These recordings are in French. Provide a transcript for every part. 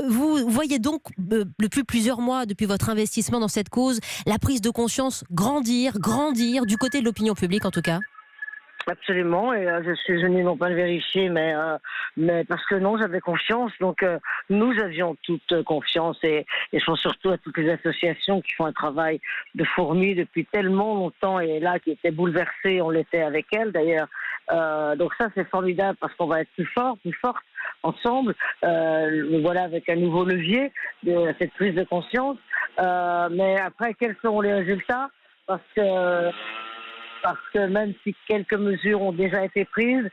Vous voyez donc, depuis plusieurs mois, depuis votre investissement dans cette cause, la prise de conscience grandir du côté de l'opinion publique en tout cas? Absolument, et je suis venu non pas le vérifier, mais parce que non, j'avais confiance. Donc nous avions toute confiance, et je pense surtout à toutes les associations qui font un travail de fourmi depuis tellement longtemps, et là qui étaient bouleversées, on l'était avec elles d'ailleurs. Donc ça c'est formidable parce qu'on va être plus fort, plus forte ensemble. Voilà, avec un nouveau levier de cette prise de conscience. Mais après, quels seront les résultats? Parce que même si quelques mesures ont déjà été prises,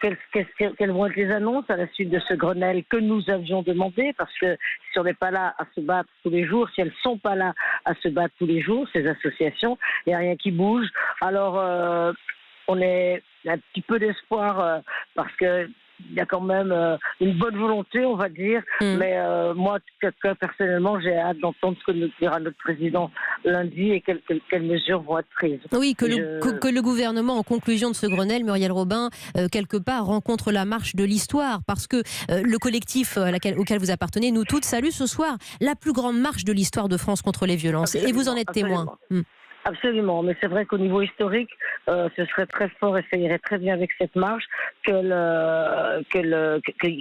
quelles vont être les annonces à la suite de ce Grenelle que nous avions demandé? Parce que si on n'est pas là à se battre tous les jours, si elles ne sont pas là à se battre tous les jours, ces associations, il n'y a rien qui bouge. Alors, on est un petit peu d'espoir parce que il y a quand même une bonne volonté, on va dire. Mais moi, personnellement, j'ai hâte d'entendre ce que nous dira notre président lundi et quelles mesures vont être prises. Oui, que le gouvernement, en conclusion de ce Grenelle, Muriel Robin, quelque part rencontre la marche de l'histoire, parce que le collectif auquel vous appartenez, Nous Toutes, salue ce soir la plus grande marche de l'histoire de France contre les violences. Absolument, et vous en êtes témoin. Absolument, mais c'est vrai qu'au niveau historique, ce serait très fort et ça irait très bien avec cette marche qu'il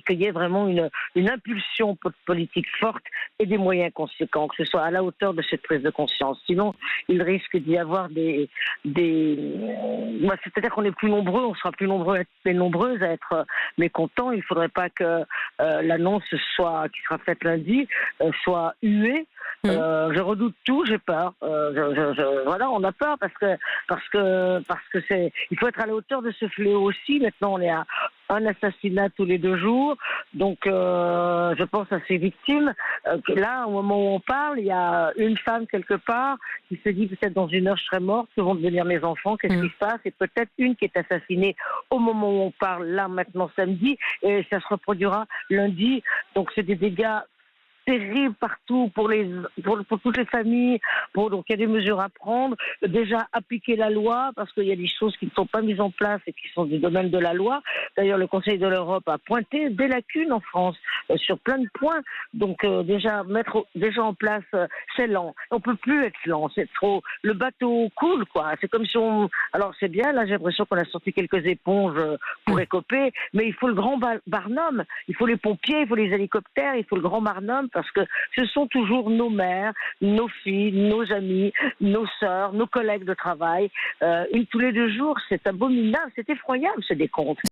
y ait vraiment une impulsion politique forte et des moyens conséquents, que ce soit à la hauteur de cette prise de conscience. Sinon, il risque d'y avoir c'est-à-dire qu'on est plus nombreux, on sera plus nombreux et nombreuses à être mécontents. Il ne faudrait pas que l'annonce qui sera faite lundi soit huée. Je redoute tout, j'ai peur. Voilà, on a peur parce que il faut être à la hauteur de ce fléau aussi. Maintenant, on est à un assassinat tous les 2 jours, donc je pense à ces victimes. Là, au moment où on parle, il y a une femme quelque part qui se dit peut-être dans 1 heure je serai morte, que vont devenir mes enfants, qu'est-ce qui se passe? Et peut-être une qui est assassinée au moment où on parle, là maintenant samedi, et ça se reproduira lundi. Donc c'est des dégâts terrible partout pour toutes les familles. Donc il y a des mesures à prendre. Déjà appliquer la loi, parce qu'il y a des choses qui ne sont pas mises en place et qui sont du domaine de la loi. D'ailleurs, le Conseil de l'Europe a pointé des lacunes en France sur plein de points. Donc déjà mettre en place, c'est lent. On peut plus être lent, c'est trop. Le bateau coule, quoi. C'est comme si alors c'est bien. Là, j'ai l'impression qu'on a sorti quelques éponges pour écoper, mais il faut le grand Barnum. Il faut les pompiers, il faut les hélicoptères, il faut le grand Barnum. Parce que ce sont toujours nos mères, nos filles, nos amis, nos sœurs, nos collègues de travail. Tous les 2 jours, c'est abominable, c'est effroyable ce décompte.